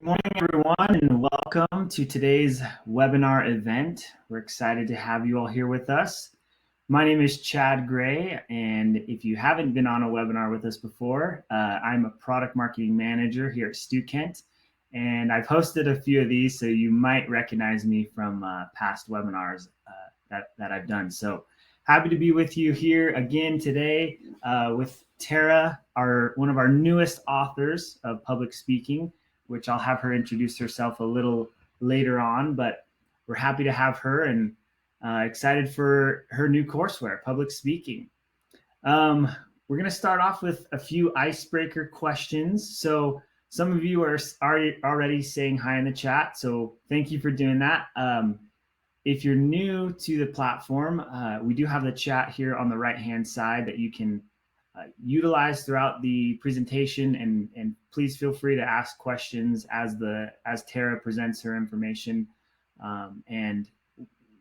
Good morning, everyone, and welcome to today's webinar event. We're excited to have you all here with us. My name is Chad Gray, and if you haven't been on a webinar with us before, I'm a product marketing manager here at Stukent, and I've hosted a few of these, so you might recognize me from past webinars that I've done. So happy to be with you here again today with Tara, one of our newest authors of public speaking, which I'll have her introduce herself a little later on, but we're happy to have her and excited for her new courseware, public speaking. We're going to start off with a few icebreaker questions. So some of you are already saying hi in the chat, so thank you for doing that. If you're new to the platform, we do have the chat here on the right-hand side that you can utilize throughout the presentation, and please feel free to ask questions as Tara presents her information. And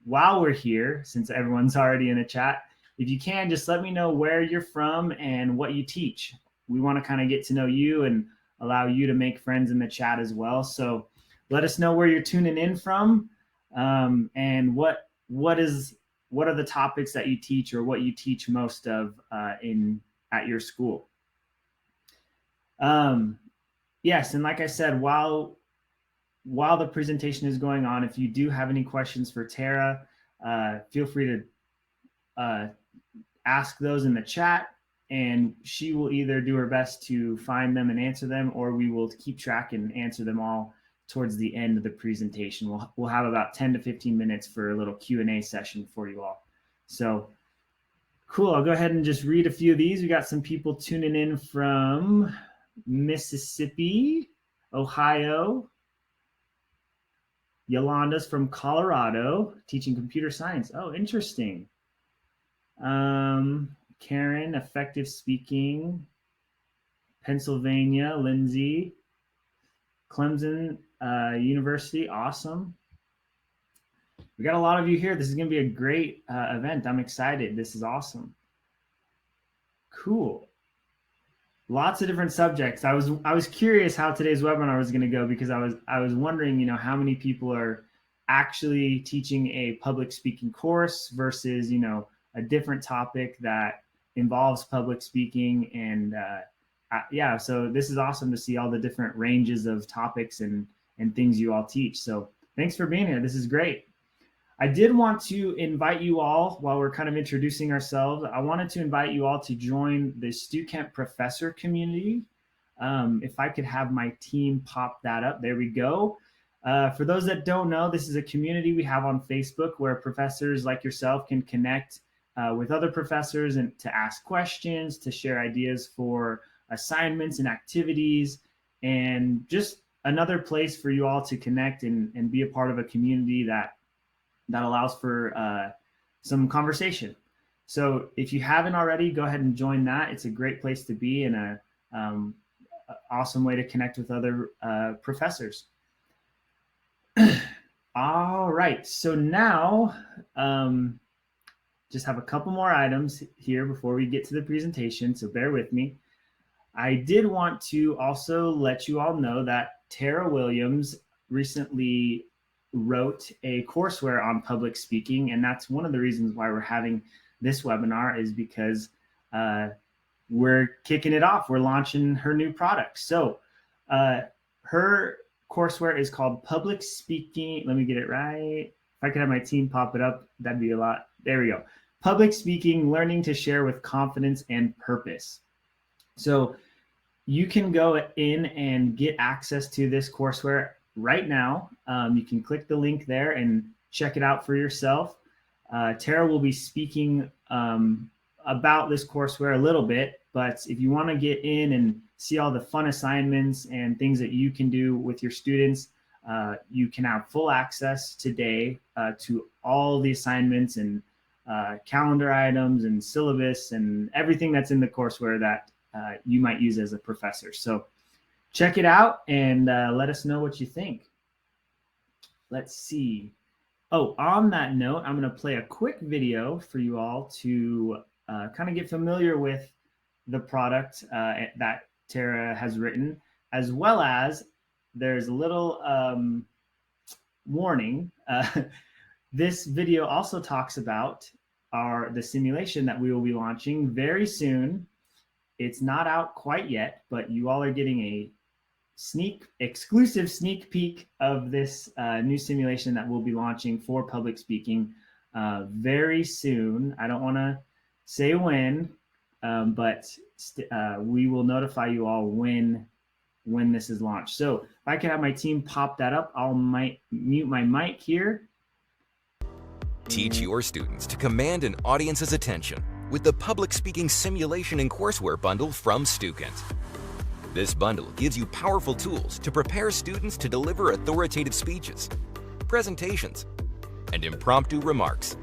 while we're here, since everyone's already in the chat, if you can, just let me know where you're from and what you teach. We want to kind of get to know you and allow you to make friends in the chat as well. So let us know where you're tuning in from, and what are the topics that you teach, or what you teach most of at your school. Yes, and like I said, while the presentation is going on, if you do have any questions for Tara, feel free to ask those in the chat, and she will either do her best to find them and answer them, or we will keep track and answer them all towards the end of the presentation. We'll have about 10 to 15 minutes for a little Q&A session for you all. So cool. I'll go ahead and just read a few of these. We got some people tuning in from Mississippi, Ohio. Yolanda's from Colorado, teaching computer science. Oh, interesting. Karen, effective speaking. Pennsylvania, Lindsay. Clemson University, awesome. We got a lot of you here. This is going to be a great event. I'm excited. This is awesome. Cool. Lots of different subjects. I was curious how today's webinar was going to go, because I was wondering, how many people are actually teaching a public speaking course versus, a different topic that involves public speaking. And yeah, so this is awesome to see all the different ranges of topics and things you all teach. So thanks for being here. This is great. I did want to invite you all, while we're kind of introducing ourselves, I wanted to invite you all to join the Stukent professor community. If I could have my team pop that up. There we go. For those that don't know, this is a community we have on Facebook where professors like yourself can connect with other professors and to ask questions, to share ideas for assignments and activities, and just another place for you all to connect and be a part of a community that allows for some conversation. So if you haven't already, go ahead and join that. It's a great place to be, and a awesome way to connect with other professors. All right, so now just have a couple more items here before we get to the presentation, so bear with me. I did want to also let you all know that Tara Williams recently wrote a courseware on public speaking, and that's one of the reasons why we're having this webinar, is because we're kicking it off. We're launching her new product. So her courseware is called Public Speaking. Let me get it right. If I could have my team pop it up, that'd be a lot. There we go. Public Speaking, Learning to Share with Confidence and Purpose. So you can go in and get access to this courseware right now. You can click the link there and check it out for yourself. Tara will be speaking about this courseware a little bit, but if you want to get in and see all the fun assignments and things that you can do with your students, you can have full access today to all the assignments and calendar items and syllabus and everything that's in the courseware that you might use as a professor. So check it out and let us know what you think. Let's see. Oh, on that note, I'm going to play a quick video for you all to kind of get familiar with the product that Tara has written, as well as there's a little warning. This video also talks about the simulation that we will be launching very soon. It's not out quite yet, but you all are getting a exclusive sneak peek of this new simulation that we'll be launching for public speaking very soon. I don't want to say when, but we will notify you all when this is launched. So if I can have my team pop that up, I'll mute my mic here. Teach your students to command an audience's attention with the Public Speaking Simulation and Courseware bundle from Stukent. This bundle gives you powerful tools to prepare students to deliver authoritative speeches, presentations, and impromptu remarks.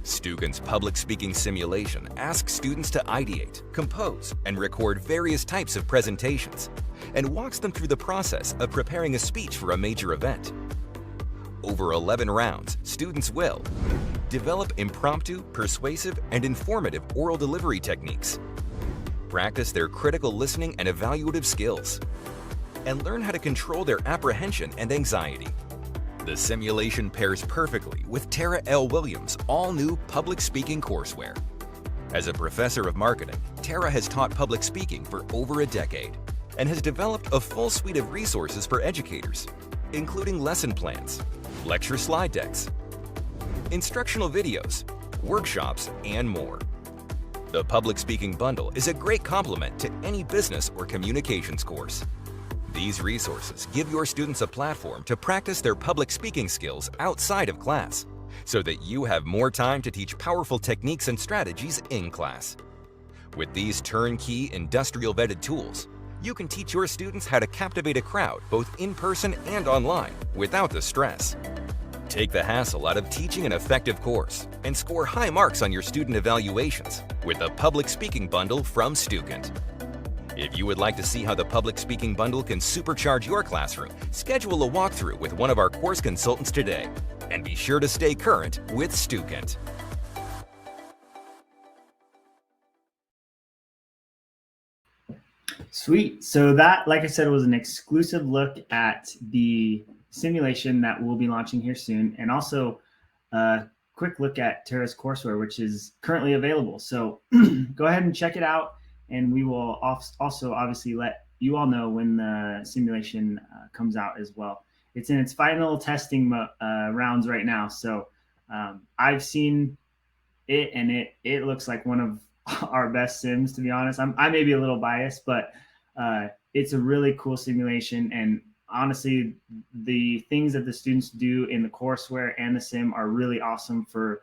Stukent's public speaking simulation asks students to ideate, compose, and record various types of presentations, and walks them through the process of preparing a speech for a major event. Over 11 rounds, students will develop impromptu, persuasive, and informative oral delivery techniques, practice their critical listening and evaluative skills, and learn how to control their apprehension and anxiety. The simulation pairs perfectly with Tara L. Williams' all-new public speaking courseware. As a professor of marketing, Tara has taught public speaking for over a decade and has developed a full suite of resources for educators, including lesson plans, lecture slide decks, instructional videos, workshops, and more. The Public Speaking Bundle is a great complement to any business or communications course. These resources give your students a platform to practice their public speaking skills outside of class, so that you have more time to teach powerful techniques and strategies in class. With these turnkey, industrial-vetted tools, you can teach your students how to captivate a crowd both in person and online without the stress. Take the hassle out of teaching an effective course and score high marks on your student evaluations with the Public Speaking Bundle from Stukent. If you would like to see how the Public Speaking Bundle can supercharge your classroom, schedule a walkthrough with one of our course consultants today, and be sure to stay current with Stukent. Sweet. So that, like I said, was an exclusive look at the simulation that we'll be launching here soon, and also a quick look at Tara's courseware, which is currently available. So go ahead and check it out, and we will also obviously let you all know when the simulation comes out as well. It's in its final testing rounds right now. So I've seen it, and it looks like one of our best sims, to be honest. I may be a little biased, but it's a really cool simulation. And honestly, the things that the students do in the courseware and the sim are really awesome for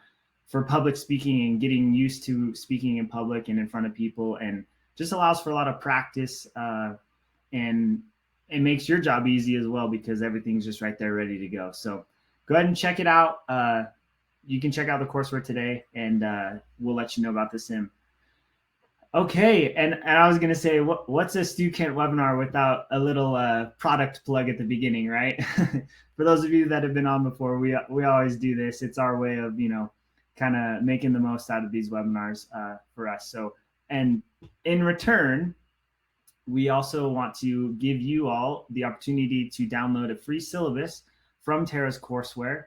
public speaking and getting used to speaking in public and in front of people, and just allows for a lot of practice, and it makes your job easy as well, because everything's just right there ready to go. So go ahead and check it out. You can check out the courseware today, and we'll let you know about the sim. Okay, and I was going to say, what's a Stukent webinar without a little product plug at the beginning, right? For those of you that have been on before, we always do this. It's our way of, kind of making the most out of these webinars for us. So, and in return, we also want to give you all the opportunity to download a free syllabus from Tara's courseware.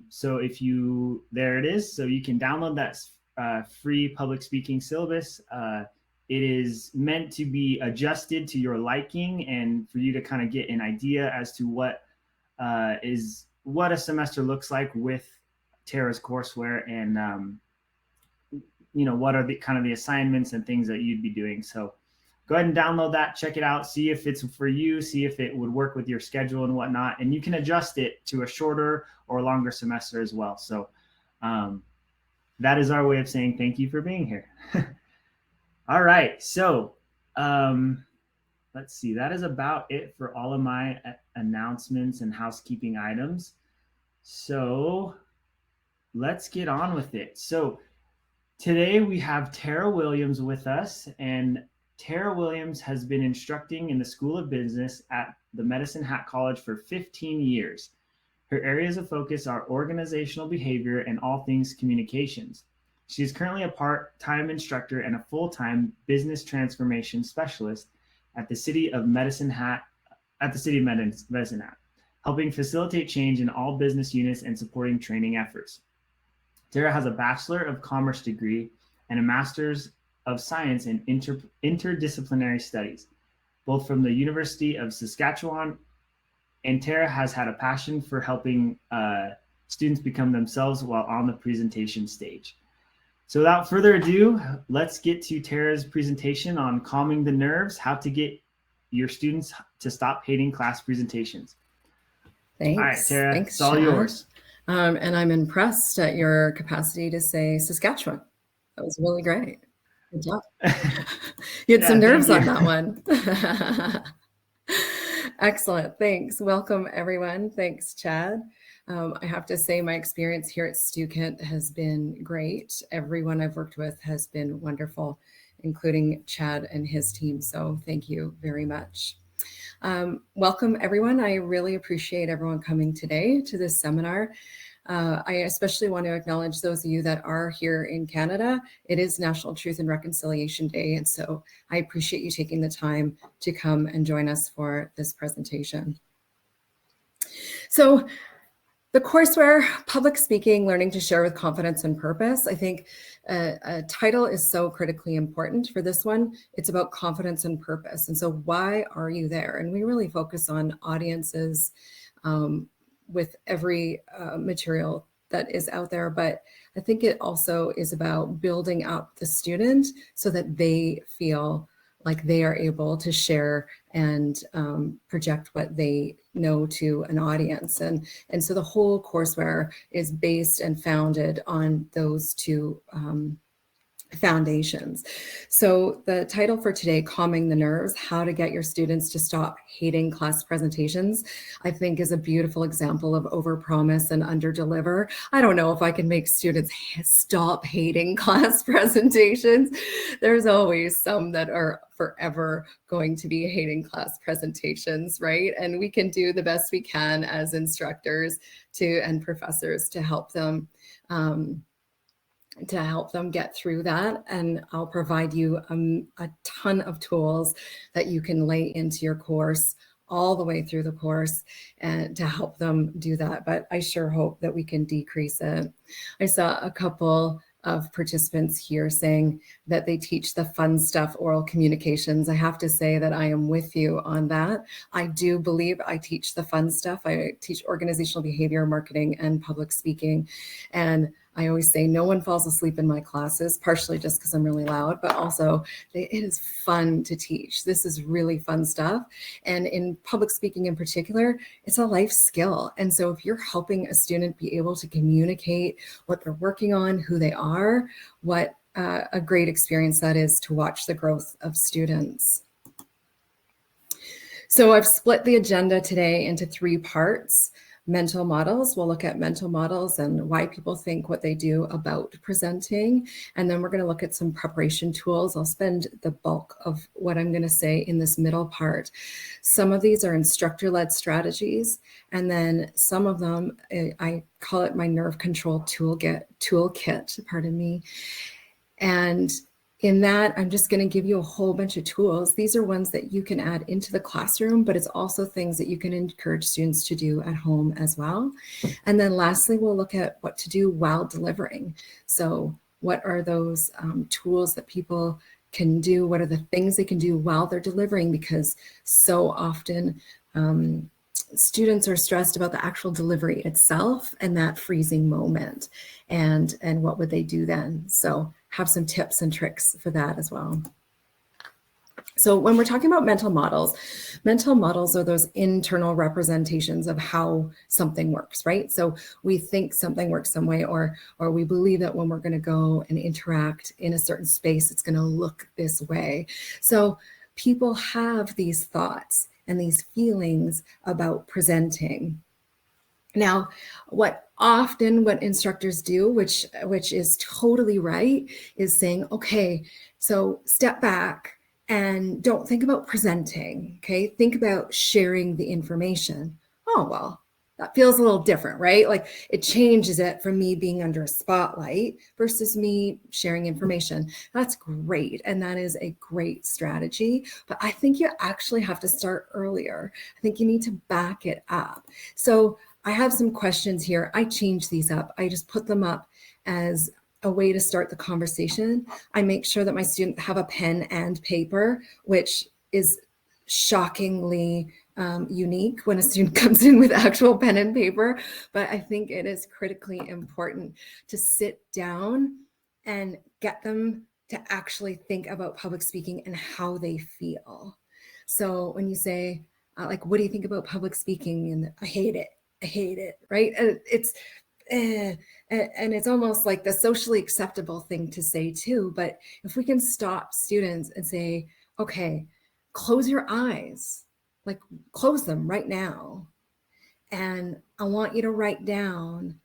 So there it is. So you can download that free public speaking syllabus. It is meant to be adjusted to your liking, and for you to kind of get an idea as to what a semester looks like with Tara's courseware, and what are the assignments and things that you'd be doing. So go ahead and download that, check it out, see if it's for you, see if it would work with your schedule and whatnot, and you can adjust it to a shorter or longer semester as well. So that is our way of saying thank you for being here. All right, so let's see. That is about it for all of my announcements and housekeeping items. So let's get on with it. So today we have Tara Williams with us, and Tara Williams has been instructing in the School of Business at the Medicine Hat College for 15 years. Her areas of focus are organizational behavior and all things communications. She is currently a part-time instructor and a full-time business transformation specialist at the City of Medicine Hat at the City of Medicine Act, helping facilitate change in all business units and supporting training efforts. Tara has a Bachelor of Commerce degree and a Master's of Science in Interdisciplinary Studies, both from the University of Saskatchewan. And Tara has had a passion for helping students become themselves while on the presentation stage. So without further ado, let's get to Tara's presentation on calming the nerves, how to get your students to stop hating class presentations. Thanks. All right, Tara, Thanks, it's all Chad. yours. And I'm impressed at your capacity to say Saskatchewan. That was really great. Good job. You had some nerves on that one. Excellent. Thanks. Welcome, everyone. Thanks, Chad. I have to say my experience here at Stukent has been great. Everyone I've worked with has been wonderful, including Chad and his team. So thank you very much. Welcome, everyone. I really appreciate everyone coming today to this seminar. I especially want to acknowledge those of you that are here in Canada. It is National Truth and Reconciliation Day, and so I appreciate you taking the time to come and join us for this presentation. So the courseware, public speaking, learning to share with confidence and purpose. I think a title is so critically important for this one. It's about confidence and purpose. And so why are you there? And we really focus on audiences with every material that is out there. But I think it also is about building up the student so that they feel like they are able to share and project what they know to an audience. And so the whole courseware is based and founded on those two foundations. So the title for today, Calming the Nerves, How to Get Your Students to Stop Hating Class Presentations, I think is a beautiful example of overpromise and underdeliver. I don't know if I can make students stop hating class presentations. There's always some that are forever going to be hating class presentations, right? And we can do the best we can as instructors and professors to help them get through that. And I'll provide you a ton of tools that you can lay into your course all the way through the course and to help them do that. But I sure hope that we can decrease it. I saw a couple of participants here saying that they teach the fun stuff, oral communications. I have to say that I am with you on that. I do believe I teach the fun stuff. I teach organizational behavior, marketing, and public speaking. And I always say no one falls asleep in my classes, partially just because I'm really loud, but also it is fun to teach. This is really fun stuff. And in public speaking in particular, it's a life skill. And so if you're helping a student be able to communicate what they're working on, who they are, what a great experience that is to watch the growth of students. So I've split the agenda today into 3 parts. Mental models. We'll look at mental models and why people think what they do about presenting. And then we're going to look at some preparation tools. I'll spend the bulk of what I'm going to say in this middle part. Some of these are instructor led strategies. And then some of them, I call it my nerve control toolkit, pardon me. And in that, I'm just going to give you a whole bunch of tools. These are ones that you can add into the classroom, but it's also things that you can encourage students to do at home as well. And then lastly, we'll look at what to do while delivering. So what are those tools that people can do? What are the things they can do while they're delivering? Because so often students are stressed about the actual delivery itself and that freezing moment. And what would they do then? So have some tips and tricks for that as well. So when we're talking about mental models are those internal representations of how something works, right? So we think something works some way, or we believe that when we're going to go and interact in a certain space, it's going to look this way. So people have these thoughts and these feelings about presenting. Now, what instructors do, which is totally right, is saying, okay, so step back and don't think about presenting, okay? Think about sharing the information. Oh, well, That feels a little different, right? Like it changes it from me being under a spotlight versus me sharing information. That's great. And that is a great strategy. But I think you actually have to start earlier. I think you need to back it up. So I have some questions here. I change these up. I just put them up as a way to start the conversation. I make sure that my students have a pen and paper, which is shockingly unique when a student comes in with actual pen and paper, but I think it is critically important to sit down and get them to actually think about public speaking and how they feel. So when you say, like, what do you think about public speaking? And I hate it, right? It's and it's almost like the socially acceptable thing to say too. But if we can stop students and say, okay, close your eyes, like close them right now. And I want you to write down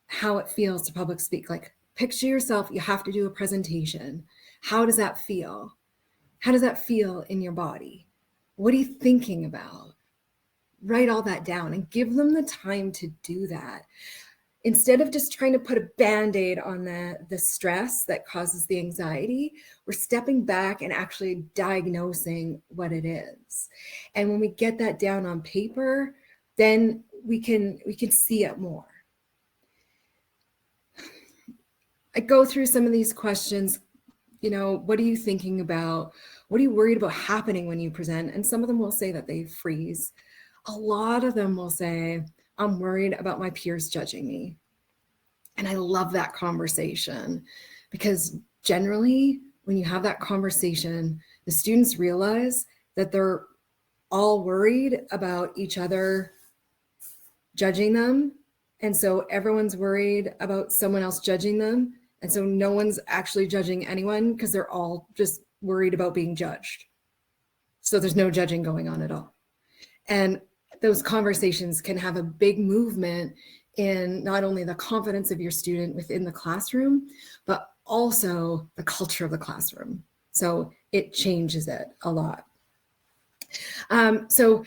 how it feels to public speak. Like picture yourself, you have to do a presentation. How does that feel? How does that feel in your body? What are you thinking about? Write all that down and give them the time to do that. Instead of just trying to put a Band-Aid on the stress that causes the anxiety, we're stepping back and actually diagnosing what it is. And when we get that down on paper, then we can see it more. I go through some of these questions, what are you thinking about? What are you worried about happening when you present? And some of them will say that they freeze. A lot of them will say, I'm worried about my peers judging me. And I love that conversation because generally when you have that conversation, the students realize that they're all worried about each other judging them. And so everyone's worried about someone else judging them. And so no one's actually judging anyone because they're all just worried about being judged. So there's no judging going on at all. And those conversations can have a big movement in not only the confidence of your student within the classroom, but also the culture of the classroom. So it changes it a lot. So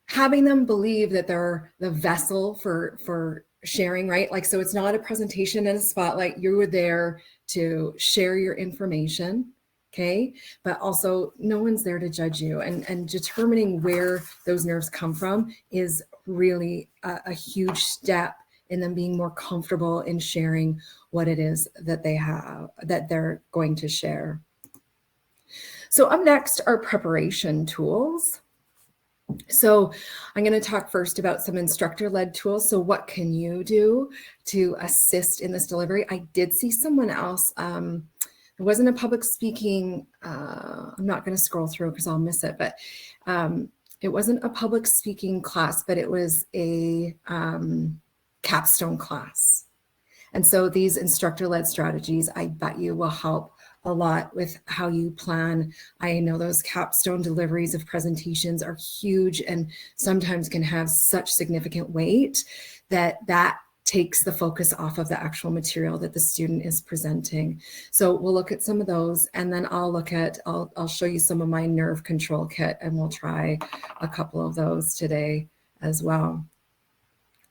having them believe that they're the vessel for sharing, right? Like, so it's not a presentation and a spotlight. You were there to share your information. Okay, but also no one's there to judge you, and determining where those nerves come from is really a huge step in them being more comfortable in sharing what it is that they have, that they're going to share. So up next are preparation tools. So I'm going to talk first about some instructor-led tools. So what can you do to assist in this delivery? I did see someone else, it wasn't a public speaking, I'm not going to scroll through because I'll miss it, but it wasn't a public speaking class, but it was a capstone class. And so these instructor-led strategies, I bet you will help a lot with how you plan. I know those capstone deliveries of presentations are huge and sometimes can have such significant weight that takes the focus off of the actual material that the student is presenting. So we'll look at some of those, and then I'll show you some of my nerve control kit, and we'll try a couple of those today as well.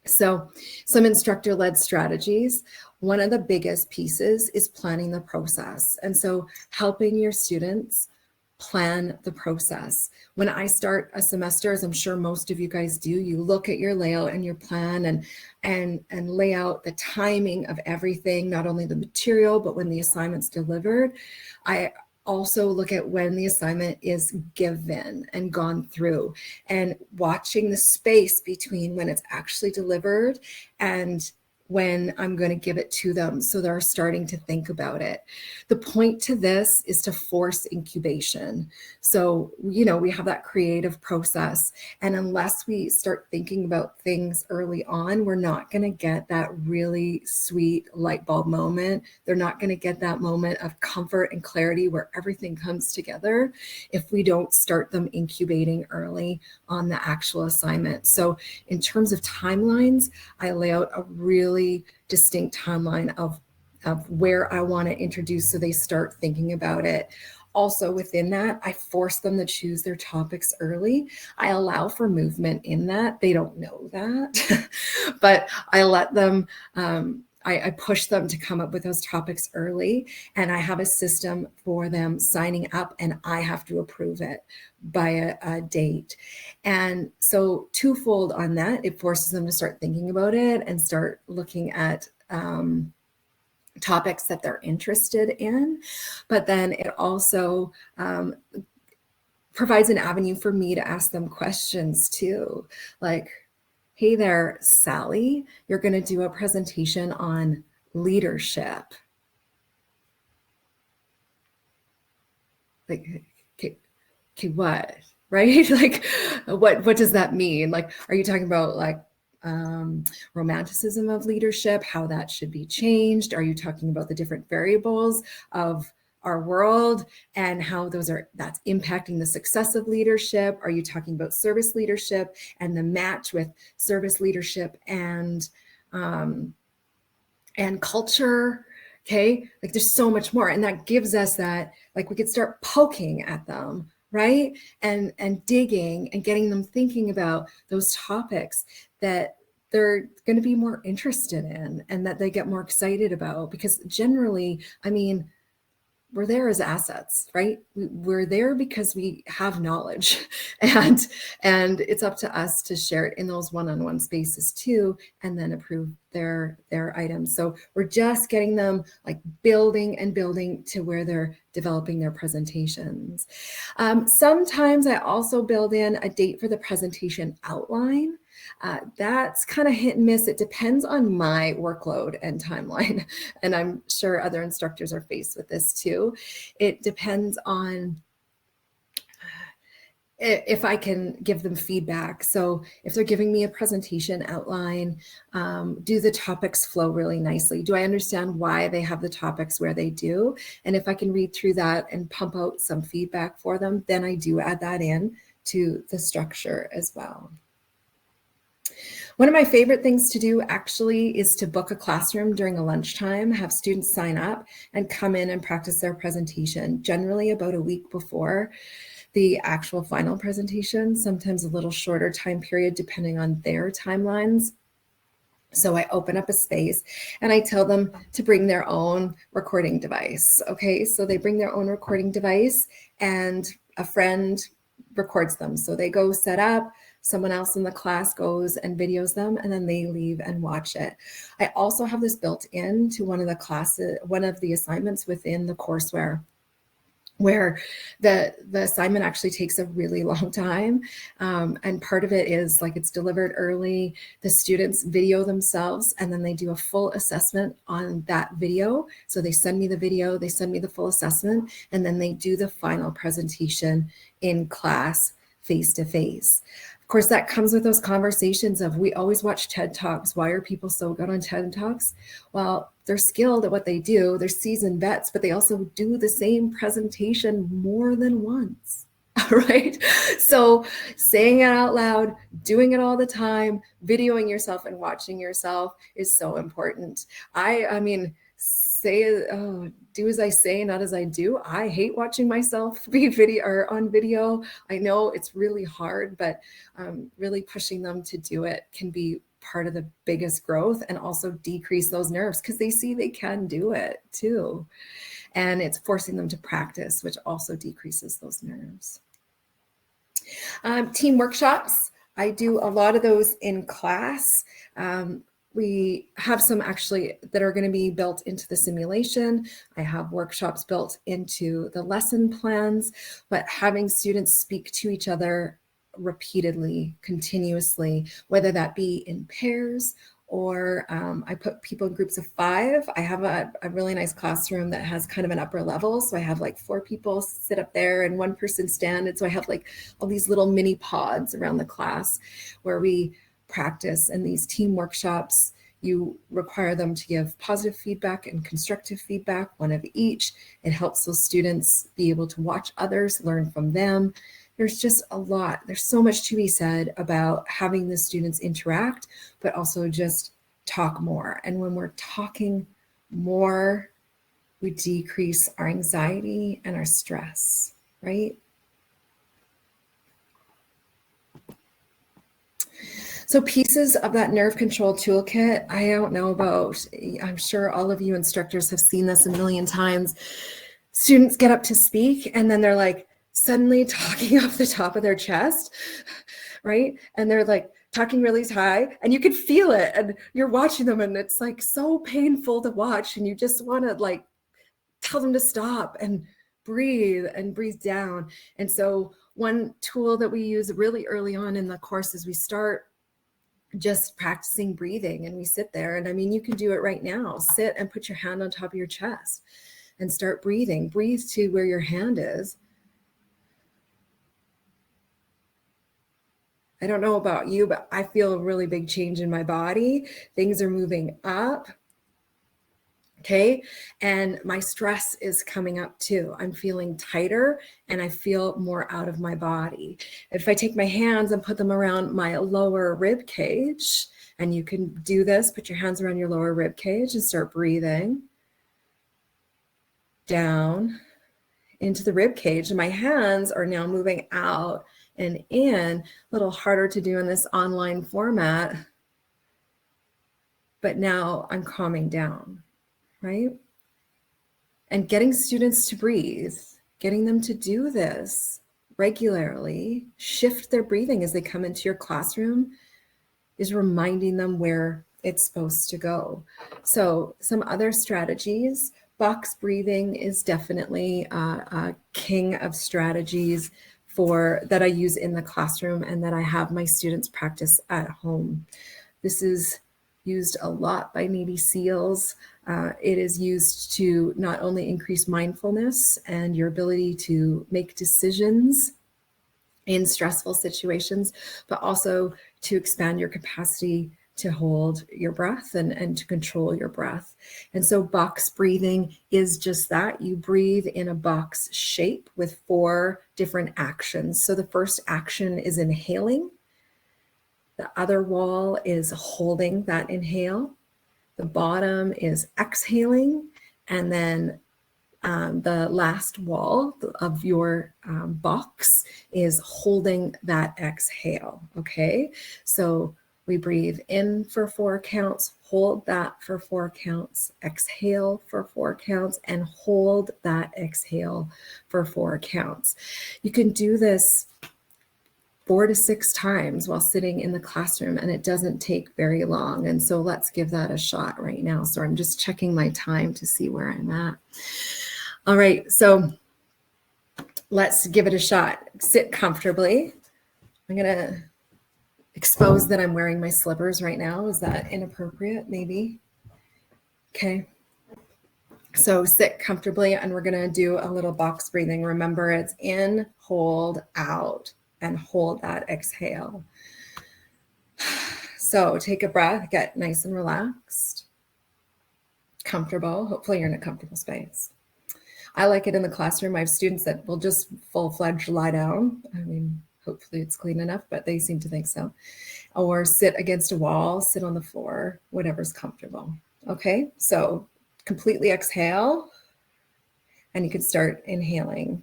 So some instructor-led strategies. One of the biggest pieces is planning the process. And so helping your students plan the process. When I start a semester, as I'm sure most of you guys do, you look at your layout and your plan and lay out the timing of everything, not only the material, but when the assignment's delivered. I also look at when the assignment is given and gone through, and watching the space between when it's actually delivered and when I'm going to give it to them, so they're starting to think about it. The point to this is to force incubation. So, we have that creative process, and unless we start thinking about things early on, we're not going to get that really sweet light bulb moment. They're not going to get that moment of comfort and clarity where everything comes together if we don't start them incubating early on the actual assignment. So in terms of timelines, I lay out a really distinct timeline of where I want to introduce so they start thinking about it. Also within that, I force them to choose their topics early. I allow for movement in that. They don't know that, but I let them, I push them to come up with those topics early, and I have a system for them signing up, and I have to approve it by a date. And so twofold on that, it forces them to start thinking about it and start looking at topics that they're interested in. But then it also provides an avenue for me to ask them questions too. Like, hey there, Sally, you're going to do a presentation on leadership. Like, okay, what? Right? Like, what does that mean? Like, are you talking about like romanticism of leadership, how that should be changed? Are you talking about the different variables of our world and how that's impacting the success of leadership? Are you talking about service leadership and the match with service leadership and culture? Okay, like there's so much more, and that gives us that, like, we could start poking at them, right? And digging and getting them thinking about those topics that they're going to be more interested in and that they get more excited about. Because generally, I mean, we're there as assets, right? We're there because we have knowledge, and it's up to us to share it in those one-on-one spaces too, and then approve their items. So we're just getting them like building and building to where they're developing their presentations. Sometimes I also build in a date for the presentation outline. That's kind of hit and miss. It depends on my workload and timeline. And I'm sure other instructors are faced with this too. It depends on if I can give them feedback. So if they're giving me a presentation outline, do the topics flow really nicely? Do I understand why they have the topics where they do? And if I can read through that and pump out some feedback for them, then I do add that in to the structure as well. One of my favorite things to do actually is to book a classroom during a lunchtime, have students sign up and come in and practice their presentation, generally about a week before the actual final presentation, sometimes a little shorter time period depending on their timelines. So I open up a space and I tell them to bring their own recording device. Okay, so they bring their own recording device and a friend records them. So they go set up, someone else in the class goes and videos them, and then they leave and watch it. I also have this built into one of the assignments within the courseware, where the assignment actually takes a really long time. And part of it is like it's delivered early, the students video themselves, and then they do a full assessment on that video. So they send me the video, they send me the full assessment, and then they do the final presentation in class face-to-face. Of course, that comes with those conversations of, we always watch TED Talks. Why are people so good on TED Talks? Well, they're skilled at what they do. They're seasoned vets, but they also do the same presentation more than once, right? So saying it out loud, doing it all the time, videoing yourself and watching yourself is so important. I mean, do as I say, not as I do. I hate watching myself be on video. I know it's really hard, but really pushing them to do it can be part of the biggest growth, and also decrease those nerves because they see they can do it too. And it's forcing them to practice, which also decreases those nerves. Team workshops. I do a lot of those in class. We have some actually that are going to be built into the simulation. I have workshops built into the lesson plans, but having students speak to each other repeatedly, continuously, whether that be in pairs or I put people in groups of 5. I have a really nice classroom that has kind of an upper level. So I have like 4 people sit up there and 1 person stand. And so I have like all these little mini pods around the class where we practice. And these team workshops, you require them to give positive feedback and constructive feedback, one of each. It helps those students be able to watch others, learn from them. There's just a lot. There's so much to be said about having the students interact, but also just talk more. And when we're talking more, we decrease our anxiety and our stress, right? So pieces of that nerve control toolkit, I don't know about, I'm sure all of you instructors have seen this a million times. Students get up to speak and then they're like suddenly talking off the top of their chest, right? And they're like talking really high and you can feel it and you're watching them and it's like so painful to watch and you just want to like tell them to stop and breathe down. And so one tool that we use really early on in the course is we start just practicing breathing and we sit there. And I mean, you can do it right now. Sit and put your hand on top of your chest and start breathing. Breathe to where your hand is. I don't know about you, but I feel a really big change in my body. Things are moving up. Okay. And my stress is coming up too. I'm feeling tighter and I feel more out of my body. If I take my hands and put them around my lower rib cage, and you can do this, put your hands around your lower rib cage and start breathing down into the rib cage. And my hands are now moving out and in. A little harder to do in this online format, but now I'm calming down. Right? And getting students to breathe, getting them to do this regularly, shift their breathing as they come into your classroom is reminding them where it's supposed to go. So some other strategies, box breathing is definitely a king of strategies that I use in the classroom and that I have my students practice at home. This is used a lot by Navy SEALs. It is used to not only increase mindfulness and your ability to make decisions in stressful situations, but also to expand your capacity to hold your breath and to control your breath. And so box breathing is just that. You breathe in a box shape with 4 different actions. So the first action is inhaling. The other wall is holding that inhale. The bottom is exhaling. And then the last wall of your box is holding that exhale. Okay. So we breathe in for 4 counts, hold that for 4 counts, exhale for 4 counts, and hold that exhale for 4 counts. You can do this 4 to 6 times while sitting in the classroom, and it doesn't take very long. And so let's give that a shot right now. So I'm just checking my time to see where I'm at. All right, so let's give it a shot. Sit comfortably. I'm gonna expose that I'm wearing my slippers right now. Is that inappropriate? Maybe. Okay. So sit comfortably, and we're gonna do a little box breathing. Remember, it's in, hold, out, and hold that exhale. So take a breath, get nice and relaxed, comfortable. Hopefully you're in a comfortable space. I like it in the classroom. I have students that will just full-fledged lie down. I mean, hopefully it's clean enough, but they seem to think so. Or sit against a wall, sit on the floor, whatever's comfortable. Okay, so completely exhale, and you can start inhaling.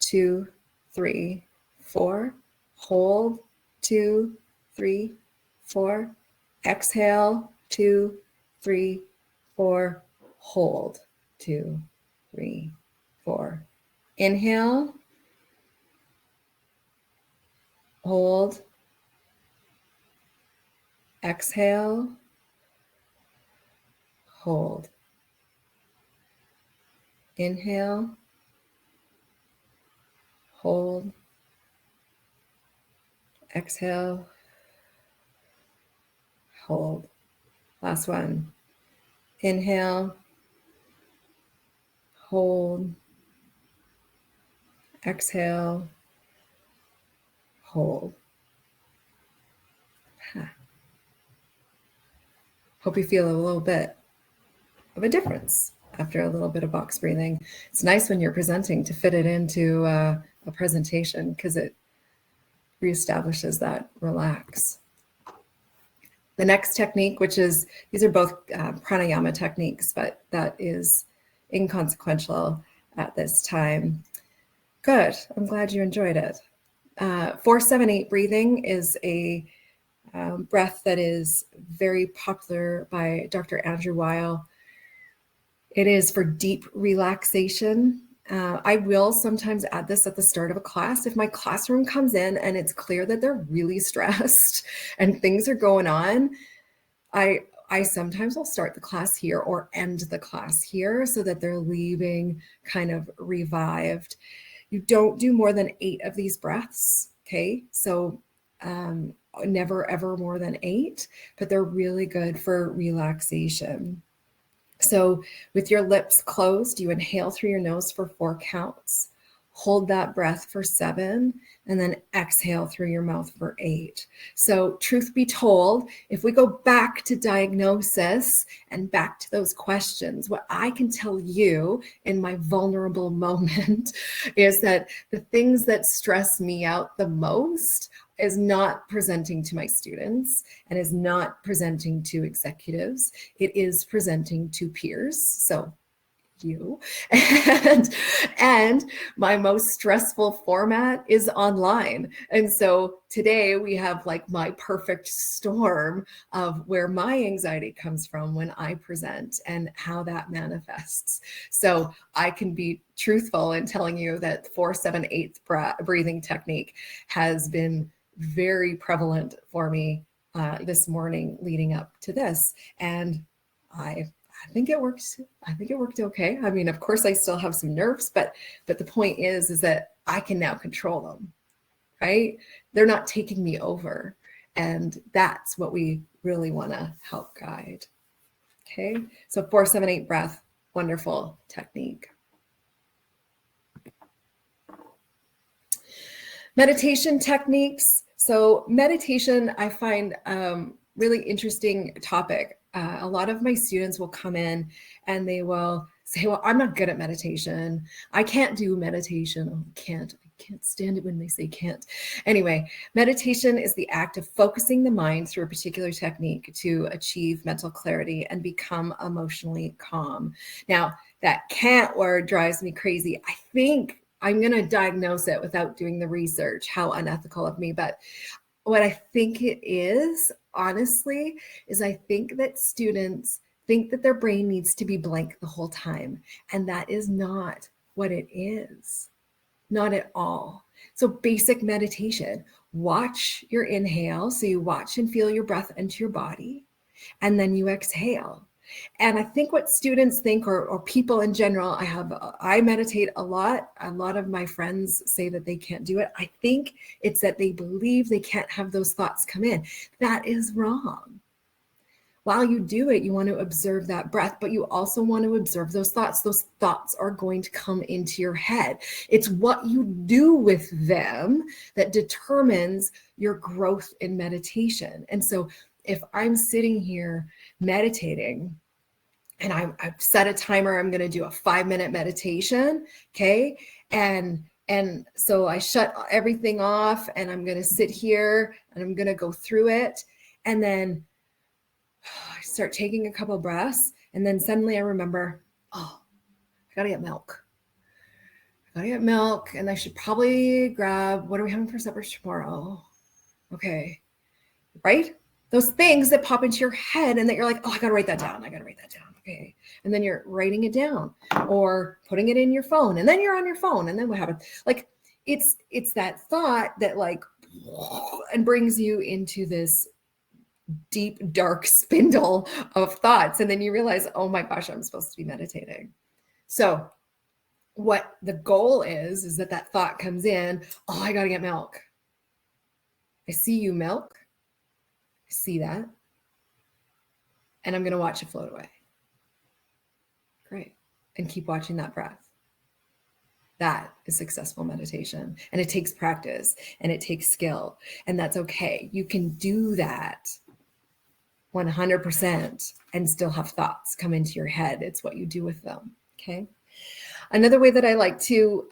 2, 3, 4, hold, 2, 3, 4, exhale, 2, 3, 4, hold, 2, 3, 4. Inhale, hold, exhale, hold. Inhale, hold, exhale, hold. Last one. Inhale, hold, exhale, hold. Hope you feel a little bit of a difference after a little bit of box breathing. It's nice when you're presenting to fit it into a presentation because it reestablishes that relax. The next technique, which is, these are both pranayama techniques, but that is inconsequential at this time. Good. I'm glad you enjoyed it. 4-7-8 breathing is a breath that is very popular by Dr. Andrew Weil. It is for deep relaxation. I will sometimes add this at the start of a class. If my classroom comes in and it's clear that they're really stressed and things are going on, I sometimes will start the class here or end the class here so that they're leaving kind of revived. You don't do more than 8 of these breaths, okay? So never ever more than 8, but they're really good for relaxation. So with your lips closed, you inhale through your nose for 4 counts, hold that breath for 7, and then exhale through your mouth for 8. So truth be told, if we go back to diagnosis and back to those questions, what I can tell you in my vulnerable moment is that the things that stress me out the most is not presenting to my students and is not presenting to executives. It is presenting to peers. So you and my most stressful format is online. And so today we have like my perfect storm of where my anxiety comes from when I present and how that manifests. So I can be truthful in telling you that 4-7-8 breathing technique has been very prevalent for me this morning leading up to this. And I think it worked. I think it worked okay. I mean, of course, I still have some nerves, but the point is that I can now control them, right? They're not taking me over. And that's what we really want to help guide. Okay, so 4-7-8 breath, wonderful technique. Meditation techniques. So meditation, I find really interesting topic. A lot of my students will come in and they will say, well, I'm not good at meditation. I can't do meditation. Oh, I can't stand it when they say can't. Anyway, meditation is the act of focusing the mind through a particular technique to achieve mental clarity and become emotionally calm. Now, that can't word drives me crazy. I think I'm going to diagnose it without doing the research. How unethical of me. But what I think it is, honestly, is I think that students think that their brain needs to be blank the whole time. And that is not what it is. Not at all. So basic meditation, watch your inhale. So you watch and feel your breath into your body, and then you exhale. And I think what students think, or people in general, I meditate a lot. A lot of my friends say that they can't do it. I think it's that they believe they can't have those thoughts come in. That is wrong. While you do it, you want to observe that breath, but you also want to observe those thoughts. Those thoughts are going to come into your head. It's what you do with them that determines your growth in meditation. And so if I'm sitting here meditating and I've set a timer, I'm going to do a 5-minute meditation. Okay. And so I shut everything off and I'm going to sit here and I'm going to go through it. And then I start taking a couple breaths. And then suddenly I remember, oh, I got to get milk. And I should probably grab, what are we having for supper tomorrow? Okay. Right? Those things that pop into your head and that you're like, oh, I got to write that down. Okay. And then you're writing it down or putting it in your phone. And then you're on your phone. And then what happens? Like it's that thought that like, and brings you into this deep, dark spindle of thoughts. And then you realize, oh my gosh, I'm supposed to be meditating. So what the goal is that thought comes in, oh, I got to get milk. I see you milk. I see that. And I'm going to watch it float away. Great. And keep watching that breath. That is successful meditation. And it takes practice and it takes skill. And that's okay. You can do that 100% and still have thoughts come into your head. It's what you do with them. Okay. Another way that I like to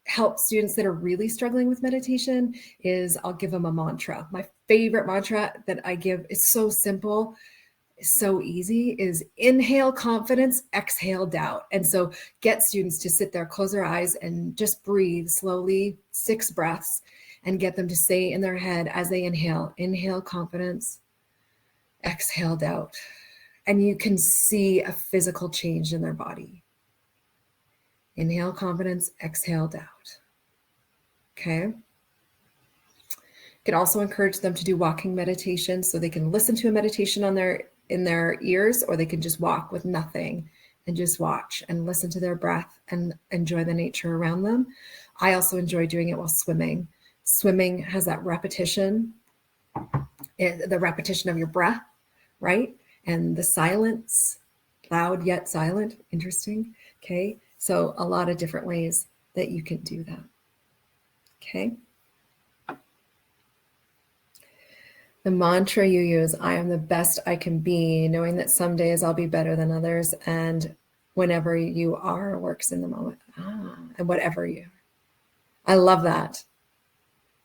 help students that are really struggling with meditation is I'll give them a mantra. My favorite mantra that I give is so simple. is so easy, is inhale confidence, exhale doubt. And so get students to sit there, close their eyes, and just breathe slowly, 6 breaths, and get them to say in their head as they inhale confidence, exhale doubt. And you can see a physical change in their body. Inhale confidence, exhale doubt. Okay. You can also encourage them to do walking meditation, so they can listen to a meditation in their ears, or they can just walk with nothing and just watch and listen to their breath and enjoy the nature around them. I also enjoy doing it while swimming. Swimming has that repetition, the repetition of your breath, right? And the silence, loud yet silent. Interesting. Okay. So a lot of different ways that you can do that. Okay. The mantra you use, I am the best I can be, knowing that some days I'll be better than others, and whenever you are works in the moment. And whatever you. I love that.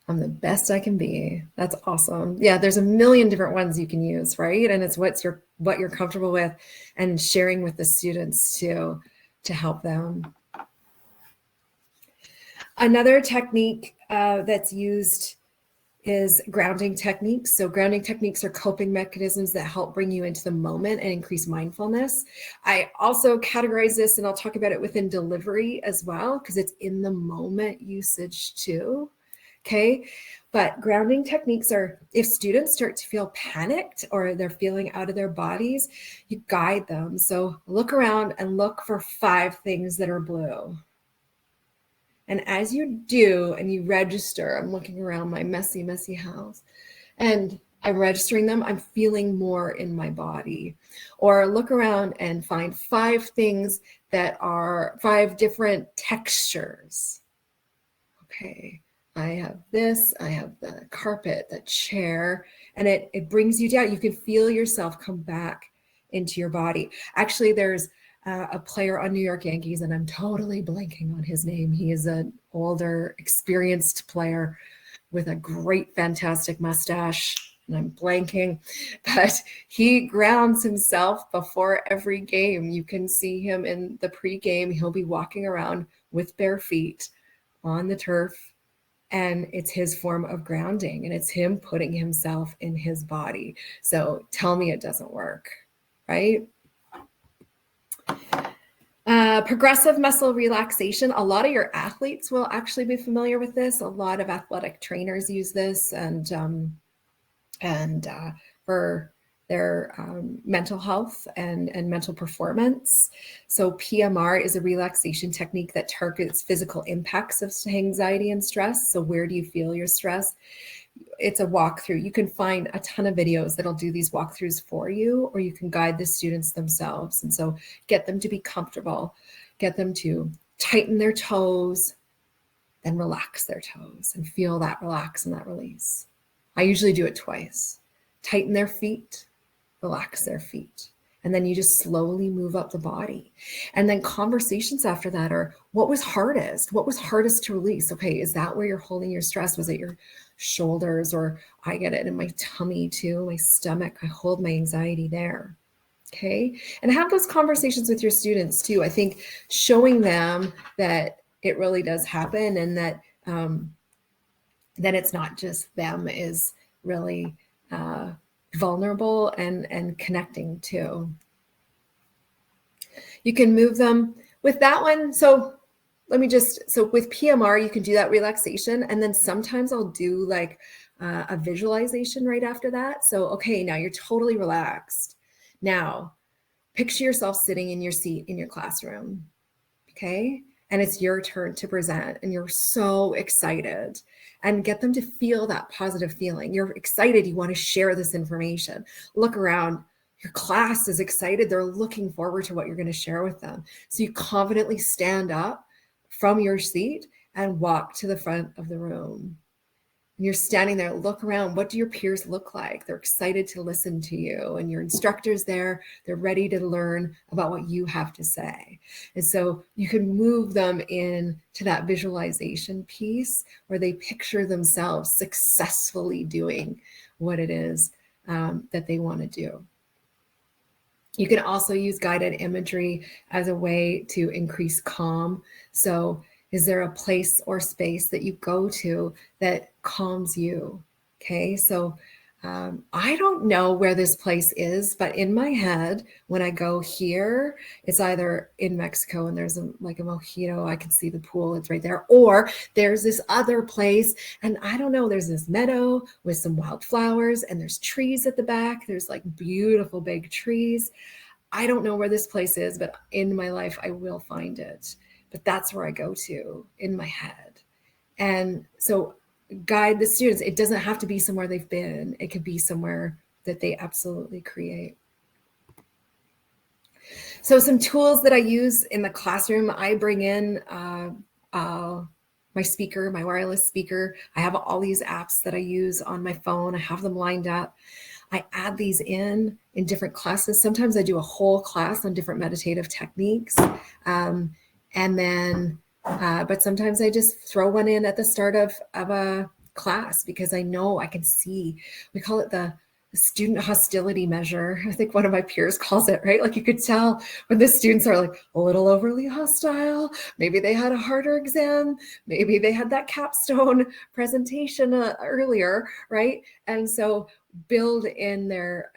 I'm the best I can be. That's awesome. Yeah, there's a million different ones you can use, right? And it's what you're comfortable with, and sharing with the students to help them. Another technique that's used is grounding techniques. So grounding techniques are coping mechanisms that help bring you into the moment and increase mindfulness. I also categorize this, and I'll talk about it within delivery as well, because it's in the moment usage too. Okay. But grounding techniques are, if students start to feel panicked or they're feeling out of their bodies, you guide them. So look around and look for 5 things that are blue. And as you do, and you register, I'm looking around my messy, messy house, and I'm registering them, I'm feeling more in my body. Or look around and find 5 things that are 5 different textures. Okay, I have this, I have the carpet, the chair, and it brings you down. You can feel yourself come back into your body. Actually, there's a player on New York Yankees, and I'm totally blanking on his name. He is an older, experienced player with a great, fantastic mustache, and I'm blanking, but he grounds himself before every game. You can see him in the pregame. He'll be walking around with bare feet on the turf, and it's his form of grounding, and it's him putting himself in his body. So tell me it doesn't work, right? Progressive muscle relaxation. A lot of your athletes will actually be familiar with this. A lot of athletic trainers use this, and for their mental health and mental performance. So PMR is a relaxation technique that targets physical impacts of anxiety and stress. So where do you feel your stress? It's a walkthrough. You can find a ton of videos that'll do these walkthroughs for you, or you can guide the students themselves. And so get them to be comfortable, get them to tighten their toes, then relax their toes and feel that relax and that release. I usually do it twice. Tighten their feet, relax their feet. And then you just slowly move up the body. And then conversations after that are, what was hardest? What was hardest to release? Okay, is that where you're holding your stress? Was it your shoulders? Or I get it in my tummy too, my stomach. I hold my anxiety there. Okay, and have those conversations with your students too. I think showing them that it really does happen, and that it's not just them is really vulnerable and connecting too. You can move them with that one. So with PMR, you can do that relaxation. And then sometimes I'll do like a visualization right after that. So, okay, now you're totally relaxed. Now, picture yourself sitting in your seat in your classroom. Okay. And it's your turn to present, and you're so excited, and get them to feel that positive feeling. You're excited. You want to share this information. Look around. Your class is excited. They're looking forward to what you're going to share with them. So you confidently stand up from your seat and walk to the front of the room. And you're standing there, look around. What do your peers look like? They're excited to listen to you, and your instructor's there. They're ready to learn about what you have to say. And so you can move them in to that visualization piece where they picture themselves successfully doing what it is that they want to do. You can also use guided imagery as a way to increase calm. So is there a place or space that you go to that calms you? Okay, so I don't know where this place is, but in my head, when I go here, it's either in Mexico and there's like a mojito, I can see the pool, it's right there, or there's this other place, and I don't know, there's this meadow with some wildflowers and there's trees at the back. There's like beautiful big trees. I don't know where this place is, but in my life, I will find it. But that's where I go to in my head. And so guide the students. It doesn't have to be somewhere they've been. It could be somewhere that they absolutely create. So some tools that I use in the classroom, I bring in my speaker, my wireless speaker. I have all these apps that I use on my phone. I have them lined up. I add these in different classes. Sometimes I do a whole class on different meditative techniques. And then, but sometimes I just throw one in at the start of a class because I know I can see, we call it the student hostility measure. I think one of my peers calls it, right? Like you could tell when the students are like a little overly hostile, maybe they had a harder exam, maybe they had that capstone presentation earlier, right? And so build in their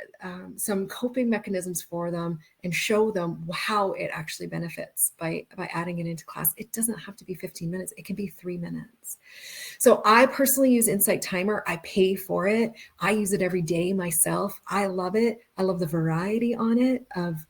some coping mechanisms for them and show them how it actually benefits by adding it into class. It doesn't have to be 15 minutes. It can be 3 minutes. So I personally use Insight Timer. I pay for it. I use it every day myself. I love it. I love the variety on it of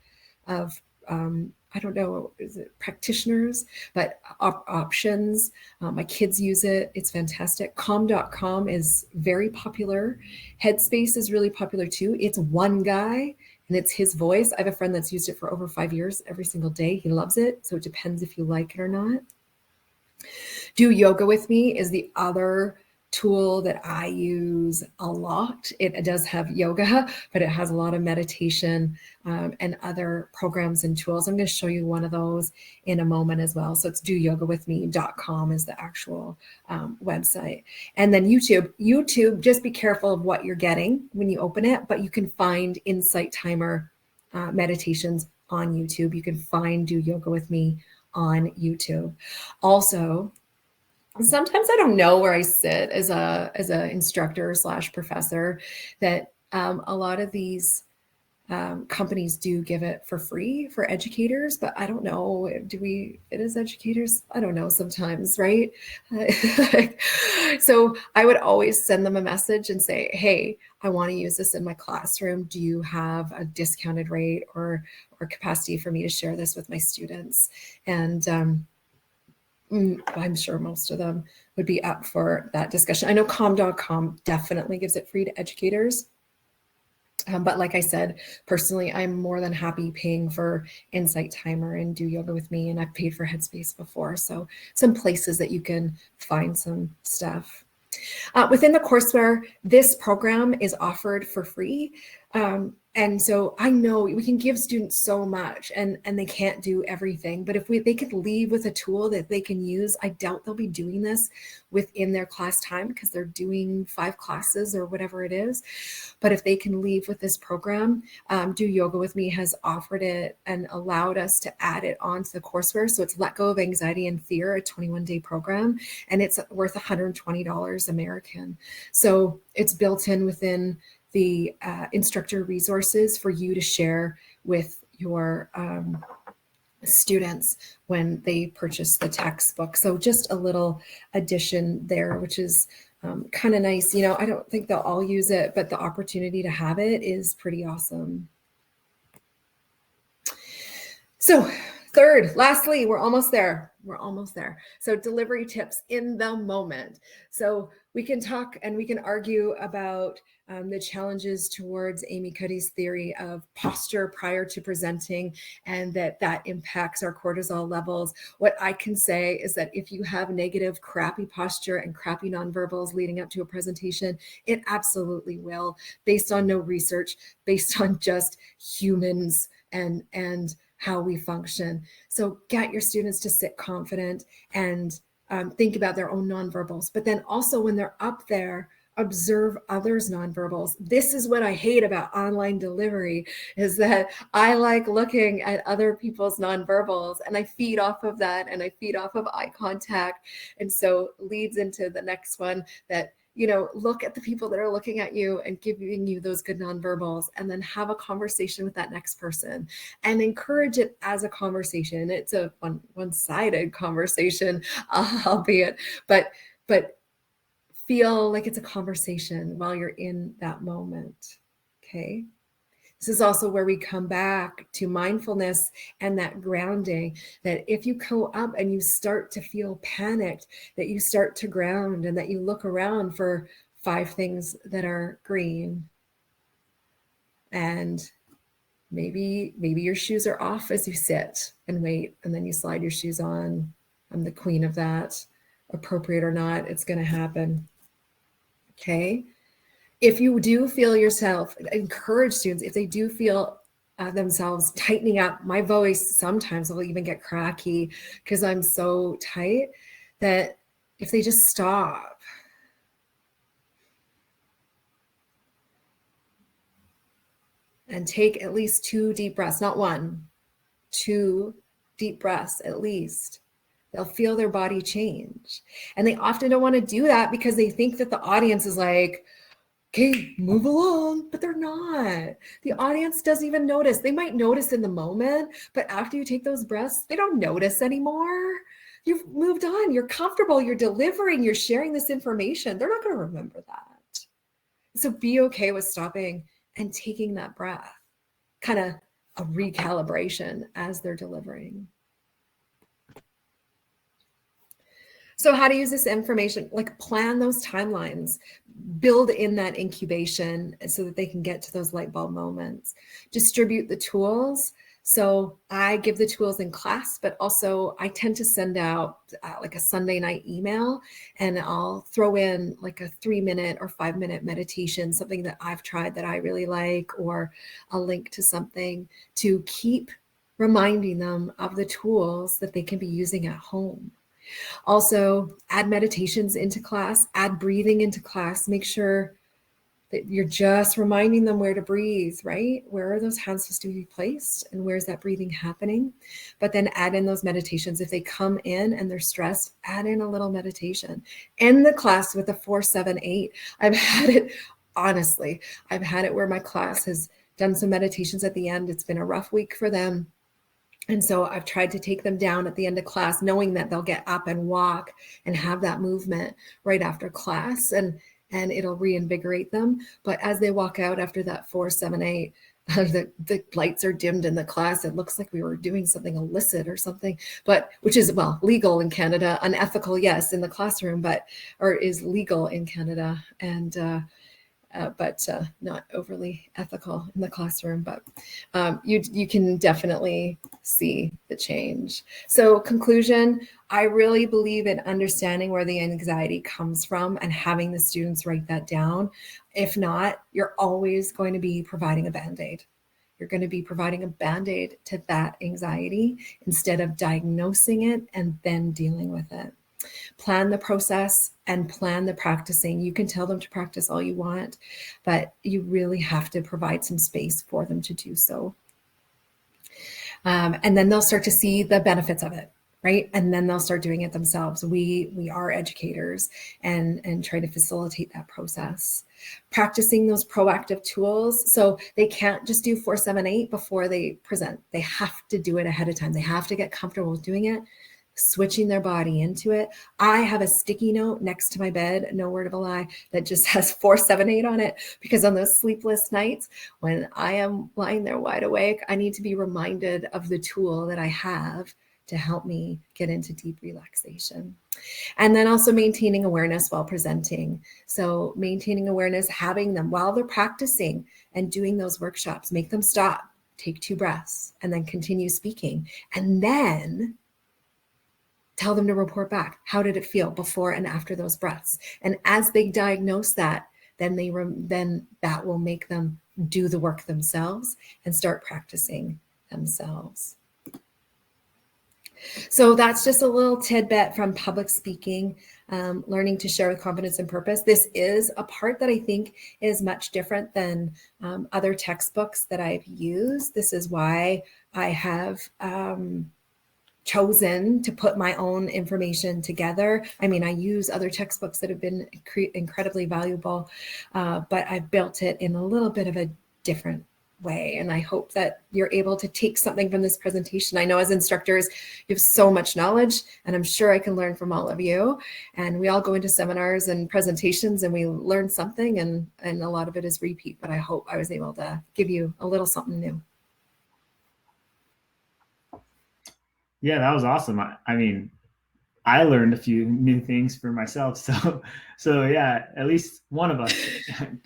I don't know, is it practitioners, but options. My kids use it. It's fantastic. Calm.com is very popular. Headspace is really popular too. It's one guy and it's his voice. I have a friend that's used it for over 5 years every single day. He loves it. So it depends if you like it or not. Do Yoga With Me is the other tool that I use a lot. It does have yoga, but it has a lot of meditation and other programs and tools. I'm going to show you one of those in a moment as well. So it's doyogawithme.com is the actual website. And then YouTube, just be careful of what you're getting when you open it, but you can find Insight Timer meditations on YouTube. You can find Do Yoga With Me on YouTube. Also, sometimes I don't know where I sit as a instructor / professor, that a lot of these companies do give it for free for educators, but I don't know, do we fit as educators? I don't know sometimes, right? So I would always send them a message and say, hey, I want to use this in my classroom. Do you have a discounted rate or capacity for me to share this with my students? And I'm sure most of them would be up for that discussion. I know calm.com definitely gives it free to educators. But like I said, personally, I'm more than happy paying for Insight Timer and Do Yoga With Me, and I've paid for Headspace before. So some places that you can find some stuff. Within the courseware, this program is offered for free. And so I know we can give students so much and they can't do everything, but if they could leave with a tool that they can use, I doubt they'll be doing this within their class time because they're doing 5 classes or whatever it is. But if they can leave with this program, Do Yoga With Me has offered it and allowed us to add it onto the courseware. So it's Let Go of Anxiety and Fear, a 21-day program, and it's worth $120 American. So it's built in within the instructor resources for you to share with your students when they purchase the textbook. So just a little addition there, which is kind of nice. You know, I don't think they'll all use it, but the opportunity to have it is pretty awesome. So lastly, we're almost there. So delivery tips in the moment. So we can talk and we can argue about the challenges towards Amy Cuddy's theory of posture prior to presenting and that impacts our cortisol levels. What I can say is that if you have negative, crappy posture and crappy nonverbals leading up to a presentation, it absolutely will, based on no research, based on just humans and how we function. So get your students to sit confident and think about their own nonverbals. But then also when they're up there, observe others' nonverbals. This is what I hate about online delivery, is that I like looking at other people's nonverbals and I feed off of that, and I feed off of eye contact. And so leads into the next one, that, you know, look at the people that are looking at you and giving you those good nonverbals, and then have a conversation with that next person and encourage it as a conversation. It's a one-sided conversation, albeit, but feel like it's a conversation while you're in that moment. Okay. This is also where we come back to mindfulness and that grounding, that if you go up and you start to feel panicked, that you start to ground, and that you look around for 5 things that are green. And maybe your shoes are off as you sit and wait, and then you slide your shoes on. I'm the queen of that. Appropriate or not, it's going to happen. Okay. If you do feel yourself, encourage students, if they do feel themselves tightening up, my voice sometimes will even get cracky because I'm so tight, that if they just stop and take at least 2 deep breaths, not 1, 2 deep breaths at least, they'll feel their body change. And they often don't want to do that because they think that the audience is like, okay, move along, but they're not. The audience doesn't even notice. They might notice in the moment, but after you take those breaths, they don't notice anymore. You've moved on, you're comfortable, you're delivering, you're sharing this information. They're not going to remember that. So be okay with stopping and taking that breath, kind of a recalibration as they're delivering. So how to use this information, like plan those timelines, build in that incubation so that they can get to those light bulb moments. Distribute the tools. So I give the tools in class, but also I tend to send out like a Sunday night email, and I'll throw in like a 3-minute or 5-minute meditation, something that I've tried that I really like, or a link to something to keep reminding them of the tools that they can be using at home. Also, add meditations into class, add breathing into class. Make sure that you're just reminding them where to breathe, right? Where are those hands supposed to be placed, and where's that breathing happening? But then add in those meditations. If they come in and they're stressed, add in a little meditation. End the class with a 4-7-8. I've had it, honestly, I've had it where my class has done some meditations at the end. It's been a rough week for them. And so I've tried to take them down at the end of class, knowing that they'll get up and walk and have that movement right after class, and it'll reinvigorate them. But as they walk out after that 4-7-8, the lights are dimmed in the class. It looks like we were doing something illicit or something, but which is, well, legal in Canada, unethical, yes, in the classroom, or is legal in Canada, and but not overly ethical in the classroom. But you can definitely see the change. So conclusion, I really believe in understanding where the anxiety comes from and having the students write that down. If not, you're always going to be providing a Band-Aid. You're going to be providing a Band-Aid to that anxiety instead of diagnosing it and then dealing with it. Plan the process and plan the practicing. You can tell them to practice all you want, but you really have to provide some space for them to do so. And then they'll start to see the benefits of it, right? And then they'll start doing it themselves. We are educators and try to facilitate that process. Practicing those proactive tools. So they can't just do 4-7-8 before they present. They have to do it ahead of time. They have to get comfortable with doing it, switching their body into it. I have a sticky note next to my bed, no word of a lie, that just has 4-7-8 on it, because on those sleepless nights when I am lying there wide awake, I need to be reminded of the tool that I have to help me get into deep relaxation. And then also maintaining awareness while presenting. So maintaining awareness, having them while they're practicing and doing those workshops, make them stop, take 2 breaths, and then continue speaking. And then tell them to report back. How did it feel before and after those breaths? And as they diagnose that, then that will make them do the work themselves and start practicing themselves. So that's just a little tidbit from public speaking, learning to share with confidence and purpose. This is a part that I think is much different than other textbooks that I've used. This is why I have chosen to put my own information together. I mean, I use other textbooks that have been incredibly valuable, but I've built it in a little bit of a different way. And I hope that you're able to take something from this presentation. I know as instructors, you have so much knowledge, and I'm sure I can learn from all of you. And we all go into seminars and presentations and we learn something, and a lot of it is repeat, but I hope I was able to give you a little something new. Yeah, that was awesome. I mean, I learned a few new things for myself. So yeah, at least one of us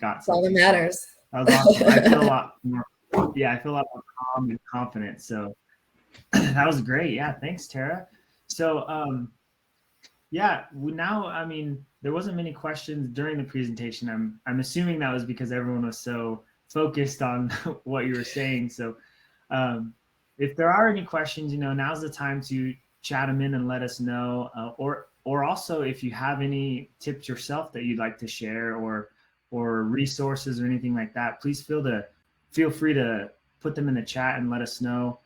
got something. All that matters. That was awesome. I feel a lot more. Yeah, I feel a lot more calm and confident. So that was great. Yeah, thanks, Tara. So yeah, now I mean, there wasn't many questions during the presentation. I'm assuming that was because everyone was so focused on what you were saying. So if there are any questions, now's the time to chat them in and let us know. Or also if you have any tips yourself that you'd like to share, or resources or anything like that, please feel free to put them in the chat and let us know.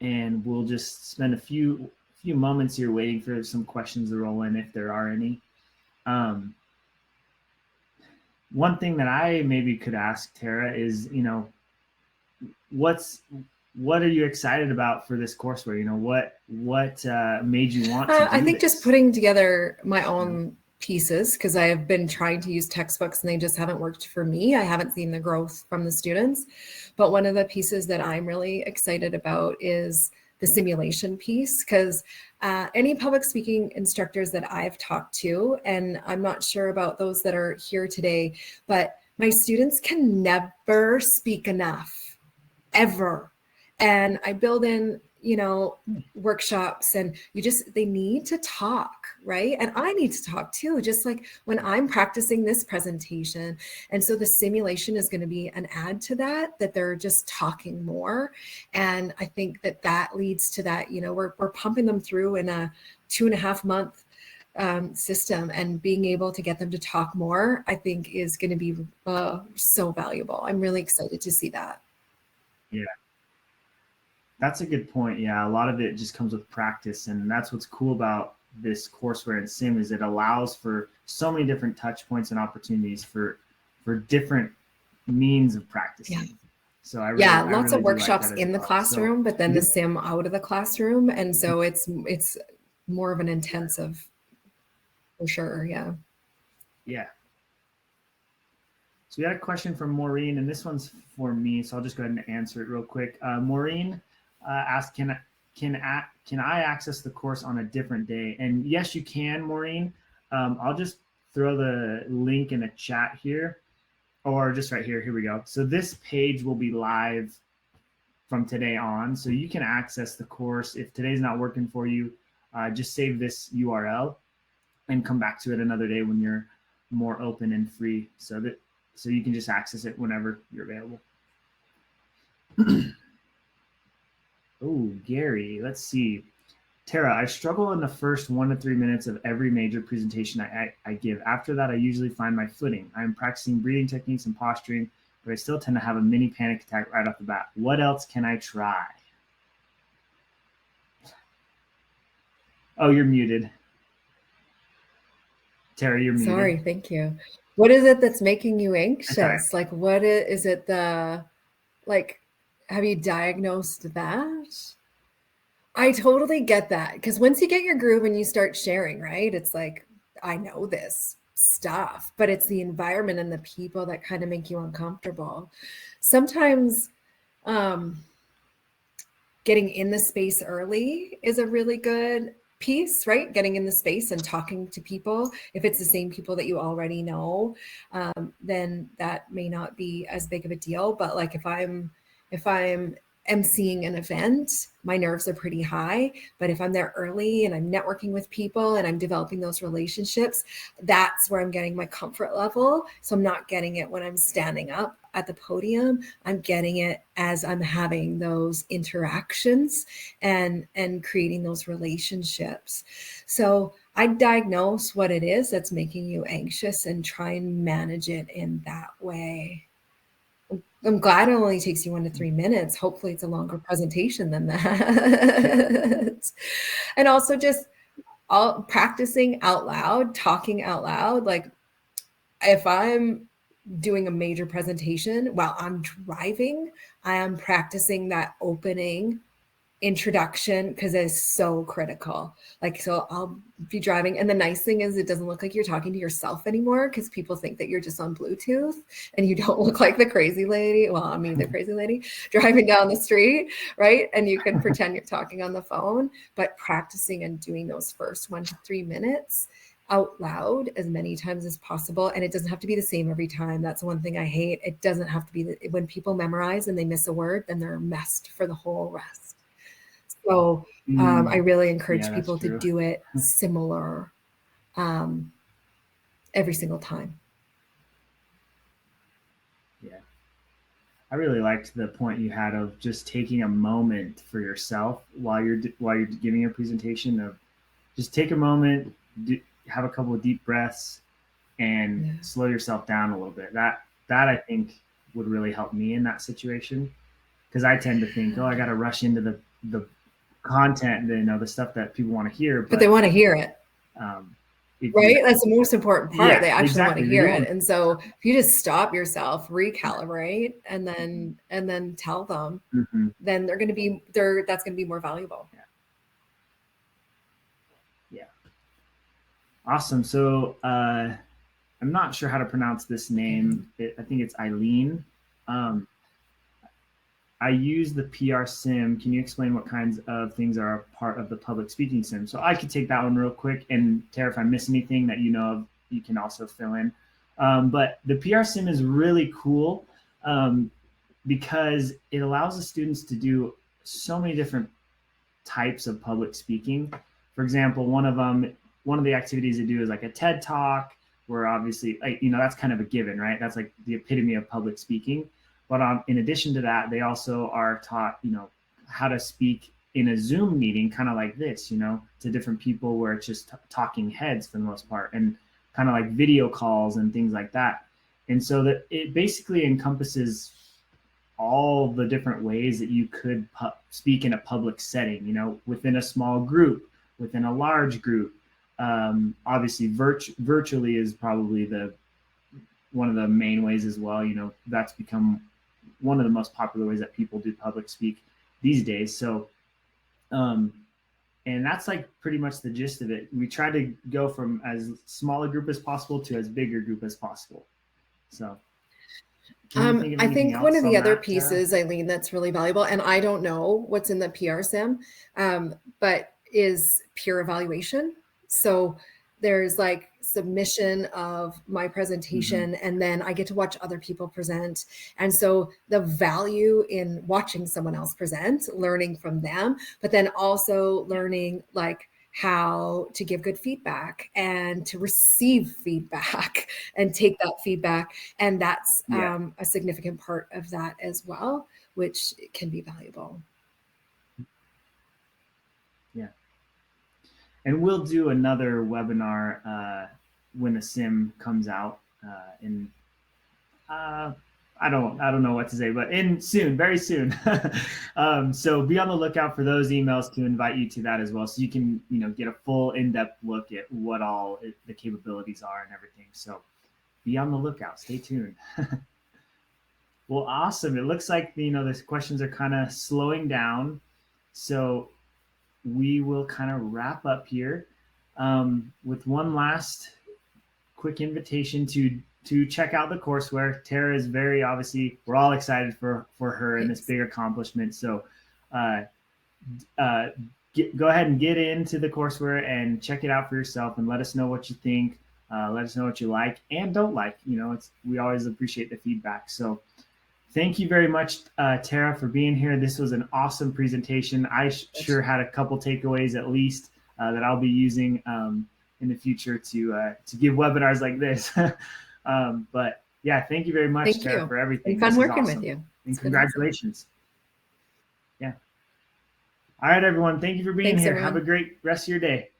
And we'll just spend a few moments here waiting for some questions to roll in if there are any. One thing that I maybe could ask Tara is, what are you excited about for this courseware? What made you want to do I think this? just putting together my own pieces, because I have been trying to use textbooks and they just haven't worked for me. I haven't seen the growth from the students. But one of the pieces that I'm really excited about is the simulation piece, because any public speaking instructors that I've talked to, and I'm not sure about those that are here today, but my students can never speak enough, ever. And I build in, workshops, and they need to talk, right? And I need to talk too, just like when I'm practicing this presentation. And so the simulation is going to be an add to that they're just talking more. And I think that leads to that, we're pumping them through in a 2.5 month system, and being able to get them to talk more, I think is going to be so valuable. I'm really excited to see that. Yeah. That's a good point. Yeah, a lot of it just comes with practice, and that's what's cool about this courseware and sim is it allows for so many different touch points and opportunities for different means of practicing. Yeah. So lots of workshops in the classroom, but then the sim out of the classroom, and so it's more of an intensive, for sure. Yeah. Yeah. So we had a question from Maureen, and this one's for me, so I'll just go ahead and answer it real quick. Maureen asked, can I access the course on a different day? And yes, you can, Maureen. I'll just throw the link in the chat here, or just right here. Here we go. So this page will be live from today on, so you can access the course. If today's not working for you, just save this URL and come back to it another day when you're more open and free, so you can just access it whenever you're available. Oh, Gary, let's see. Tara, I struggle in the first 1 to 3 minutes of every major presentation I give. After that, I usually find my footing. I'm practicing breathing techniques and posturing, but I still tend to have a mini panic attack right off the bat. What else can I try? Oh, you're muted. Tara, you're muted. Sorry, thank you. What is it that's making you anxious? Like, what is it have you diagnosed that? I totally get that, because once you get your groove and you start sharing, right, it's like, I know this stuff, but it's the environment and the people that kind of make you uncomfortable. Sometimes getting in the space early is a really good piece, right? Getting in the space and talking to people. If it's the same people that you already know, then that may not be as big of a deal. But like if I'm am seeing an event, my nerves are pretty high. But if I'm there early and I'm networking with people and I'm developing those relationships, that's where I'm getting my comfort level. So I'm not getting it when I'm standing up at the podium. I'm getting it as I'm having those interactions and creating those relationships. So I diagnose what it is that's making you anxious and try and manage it in that way. I'm glad it only takes you 1 to 3 minutes. Hopefully it's a longer presentation than that. And also just all practicing out loud, talking out loud. Like if I'm doing a major presentation while I'm driving, I am practicing that opening introduction because it's so critical. Like, so I'll be driving, and the nice thing is it doesn't look like you're talking to yourself anymore because people think that you're just on Bluetooth and you don't look like the crazy lady. Well, I mean, the crazy lady driving down the street, right? And you can pretend you're talking on the phone, but practicing and doing those first 1 to 3 minutes out loud as many times as possible. And it doesn't have to be the same every time. That's one thing I hate. It doesn't have to be when people memorize and they miss a word, then they're messed for the whole rest. So I really encourage people to do it similar every single time. Yeah. I really liked the point you had of just taking a moment for yourself while you're giving your presentation. Of just take a moment, have a couple of deep breaths, and slow yourself down a little bit. That I think would really help me in that situation, because I tend to think, oh, I got to rush into the content, the stuff that people want to hear, but they want to hear it. Right? That's the most important part. Yeah, they actually exactly. want to hear it. And so if you just stop yourself, recalibrate, and then tell them, then that's going to be more valuable. Yeah. Awesome. So I'm not sure how to pronounce this name. I think it's Eileen. I use the PR sim. Can you explain what kinds of things are a part of the public speaking sim? So I could take that one real quick, and Tara, if I miss anything that you know of, you can also fill in. But the PR sim is really cool because it allows the students to do so many different types of public speaking. For example, one of the activities they do is like a TED Talk, where obviously, that's kind of a given, right? That's like the epitome of public speaking. But in addition to that, they also are taught, how to speak in a Zoom meeting, kind of like this, to different people, where it's just talking heads for the most part, and kind of like video calls and things like that. And so that it basically encompasses all the different ways that you could speak in a public setting, within a small group, within a large group. Obviously, virtually is probably one of the main ways as well. That's become one of the most popular ways that people do public speak these days. So, and that's like pretty much the gist of it. We try to go from as small a group as possible to as big a group as possible. So I think one of the other pieces, Eileen, that's really valuable, and I don't know what's in the PR sim, but is peer evaluation. So there's like submission of my presentation, and then I get to watch other people present. And so the value in watching someone else present, learning from them, but then also learning like how to give good feedback and to receive feedback and take that feedback. And that's a significant part of that as well, which can be valuable. Yeah. And we'll do another webinar when the sim comes out I don't know what to say, but very soon. So be on the lookout for those emails to invite you to that as well, so you can get a full in-depth look at what all the capabilities are and everything. So be on the lookout. Stay tuned. Well, awesome. It looks like the questions are kind of slowing down, so we will kind of wrap up here with one last quick invitation to check out the courseware. Tara is very obviously, we're all excited for her and this big accomplishment. So go ahead and get into the courseware and check it out for yourself, and let us know what you think. Let us know what you like and don't like. We always appreciate the feedback. So Thank you very much, Tara, for being here. This was an awesome presentation. I sure had a couple takeaways at least that I'll be using in the future to give webinars like this. But yeah, thank you very much, Tara, for everything. It's been fun working with you. And congratulations. Awesome. Yeah. All right, everyone. Thank you for being here. Everyone. Have a great rest of your day.